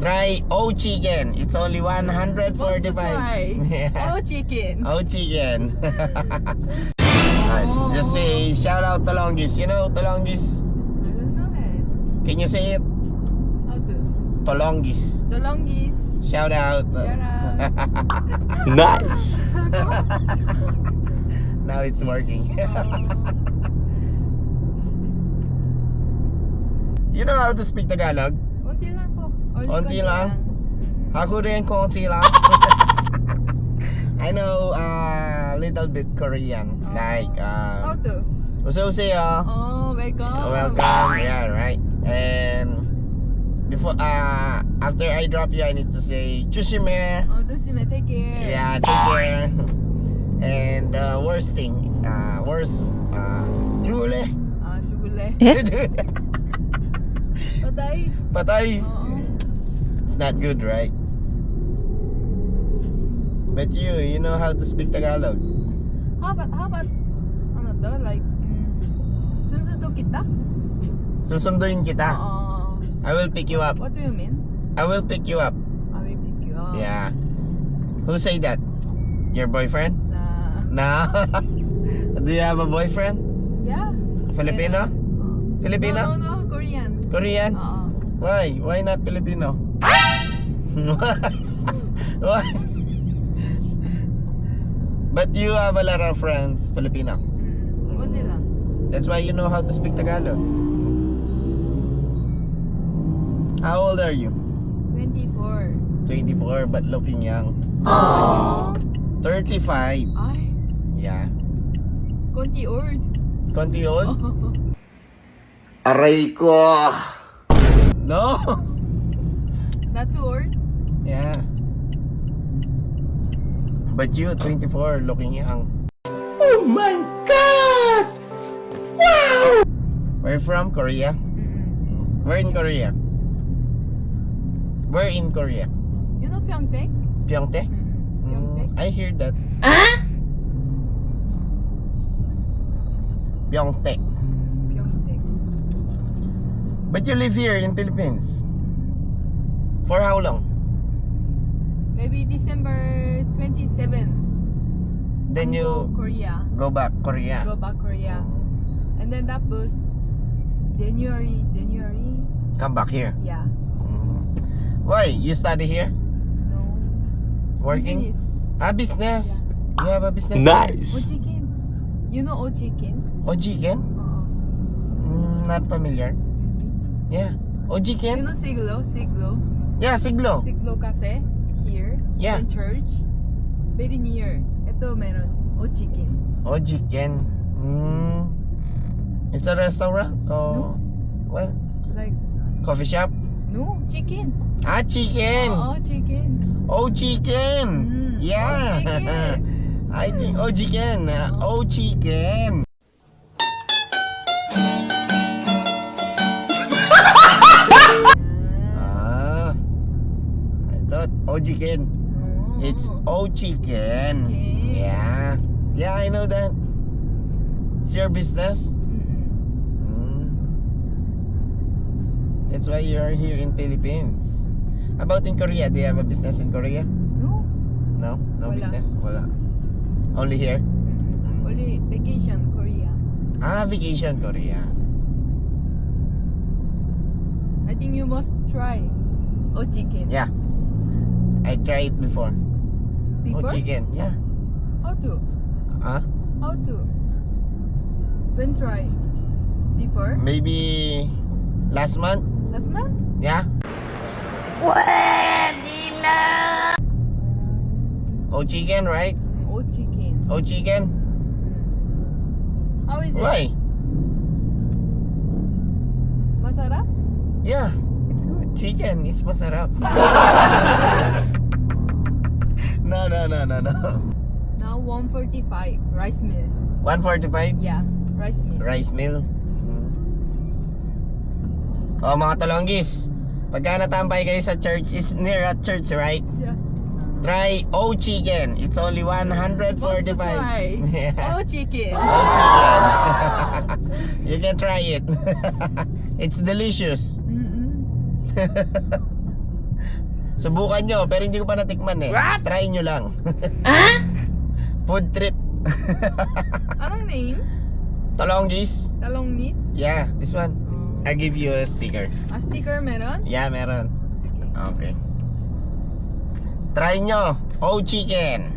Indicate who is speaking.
Speaker 1: Try O chicken. It's only 145. Yeah.
Speaker 2: Oh, chicken.
Speaker 1: O chicken. Just say shout out Tolongis. You know Tolongis?
Speaker 2: I don't know eh.
Speaker 1: Can you say it?
Speaker 2: How to?
Speaker 1: Tolongis.
Speaker 2: The longest.
Speaker 1: Shout out.
Speaker 2: Shout out.
Speaker 3: Nice.
Speaker 1: Now it's working. You know how to speak Tagalog?
Speaker 2: Konti lang po. Only
Speaker 1: Konti lang? Ako rin konti lang. I know a little bit Korean. Like
Speaker 2: How to?
Speaker 1: Uso-useyo.
Speaker 2: Oh, welcome.
Speaker 1: Welcome. Yeah, right. And before after I drop you, I need to say Chushime.
Speaker 2: Oh, Toshime, take care.
Speaker 1: Yeah, take care. And worst thing, Jule.
Speaker 2: Chugule. Patay.
Speaker 1: Patay.
Speaker 2: Oo.
Speaker 1: It's not good, right? But you know how to speak Tagalog.
Speaker 2: How about, ano to? Like, sunsundo kita?
Speaker 1: Susunduin kita. I will pick you up.
Speaker 2: What do you mean?
Speaker 1: I will pick you up.
Speaker 2: I will pick you up.
Speaker 1: Yeah. Who say that? Your boyfriend?
Speaker 2: Nah.
Speaker 1: No. Do you have a boyfriend?
Speaker 2: Yeah.
Speaker 1: Filipino? Filipino?
Speaker 2: No, Korean.
Speaker 1: Korean?
Speaker 2: Oo.
Speaker 1: Why? Why not Filipino? Why? But you have a lot of friends Filipino.
Speaker 2: Konti lang.
Speaker 1: That's why you know how to speak Tagalog. How old are you?
Speaker 2: 24.
Speaker 1: 24, but looking young.
Speaker 2: Oh.
Speaker 1: 35.
Speaker 2: Ay,
Speaker 1: Yeah.
Speaker 2: konti old.
Speaker 1: Konti old? Aray ko! No!
Speaker 2: Not too old.
Speaker 1: Yeah. But you, 24, looking young. Oh my God! Wow! Where from? Korea? Where in Korea? Where in Korea?
Speaker 2: You know Pyeongtaek?
Speaker 1: Pyeongtaek?
Speaker 2: Pyeongtaek.
Speaker 1: I hear that. Pyeongtaek.
Speaker 2: Pyeongtaek.
Speaker 1: But you live here in Philippines. For how long?
Speaker 2: Maybe December 27.
Speaker 1: Then
Speaker 2: Go
Speaker 1: you
Speaker 2: Korea.
Speaker 1: go back Korea.
Speaker 2: Go back Korea. And then tapos January.
Speaker 1: Come back here.
Speaker 2: Yeah.
Speaker 1: Why? You study here?
Speaker 2: No.
Speaker 1: Working?
Speaker 2: Business.
Speaker 1: Business. You have a business?
Speaker 3: Nice.
Speaker 2: Ochikin. You know Ochikin?
Speaker 1: Ojiken?
Speaker 2: Oo.
Speaker 1: Not familiar. Yeah.
Speaker 2: You
Speaker 1: Ojiken?
Speaker 2: know Siglo?
Speaker 1: Yeah, Siglo.
Speaker 2: Siglo Cafe here.
Speaker 1: Yeah.
Speaker 2: In church. Very near. Ito meron. Ochikin.
Speaker 1: Ojiken. It's a restaurant? Oh. Well,
Speaker 2: Like,
Speaker 1: coffee shop?
Speaker 2: no, chicken.
Speaker 1: Chicken.
Speaker 2: Oo, chicken.
Speaker 1: Oh, chicken. Yeah.
Speaker 2: Oh, chicken.
Speaker 1: I think chicken. Chicken. I thought chicken. It's chicken.
Speaker 2: Okay.
Speaker 1: Yeah. Yeah, I know that. It's your business. That's why you are here in Philippines. About in Korea, do you have a business in Korea?
Speaker 2: No.
Speaker 1: No? No
Speaker 2: Wala.
Speaker 1: business? Wala. Only here?
Speaker 2: Only vacation Korea.
Speaker 1: Vacation Korea.
Speaker 2: I think you must try chicken.
Speaker 1: Yeah. I tried it before.
Speaker 2: Before?
Speaker 1: Chicken. Yeah.
Speaker 2: How to?
Speaker 1: Huh?
Speaker 2: How to? When try? Before?
Speaker 1: Maybe last month?
Speaker 2: Last month?
Speaker 1: Yeah. Chicken, right?
Speaker 2: Chicken.
Speaker 1: Chicken.
Speaker 2: How is it?
Speaker 1: Why?
Speaker 2: Masarap?
Speaker 1: Yeah.
Speaker 2: It's good.
Speaker 1: Chicken is masarap. No.
Speaker 2: Now 145 rice meal.
Speaker 1: 145?
Speaker 2: Yeah, rice meal.
Speaker 1: Rice meal. Oh, mga talonggis. Pagka natambay kayo sa church, it's near at church, right?
Speaker 2: Yeah.
Speaker 1: Try chicken. It's only 145.
Speaker 2: Must try.
Speaker 1: Yeah.
Speaker 2: Chicken.
Speaker 1: Chicken. You can try it. It's delicious. Subukan nyo, pero hindi ko pa natikman eh. Try nyo lang. Food trip.
Speaker 2: Anong name?
Speaker 1: Tolonggis.
Speaker 2: Talongnis?
Speaker 1: Yeah, this one. I give you a sticker.
Speaker 2: A sticker meron?
Speaker 1: Yeah, meron.
Speaker 2: Sige.
Speaker 1: Okay. Try nyo. Oh, chicken.